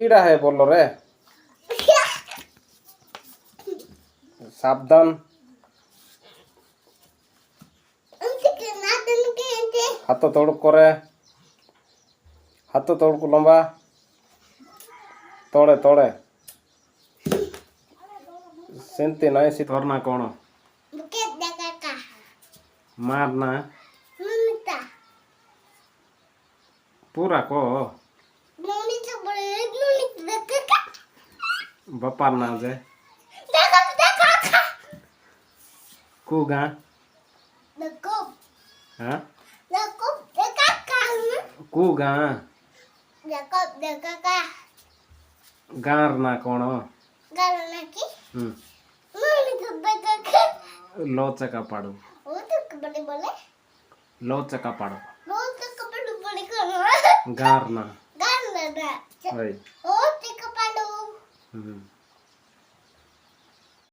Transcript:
कीड़ा है बोलो रे सावधान हाथ तोड़ करे हाथ तोड़ को लंबा तोड़े तोड़े सेंती नहीं सी थोरना कौन मारना पूरा को बपार ना जे कुगा हाँ कुगा गार ना कौन लोचका पाड़ू लोचका पाड़ो गार ना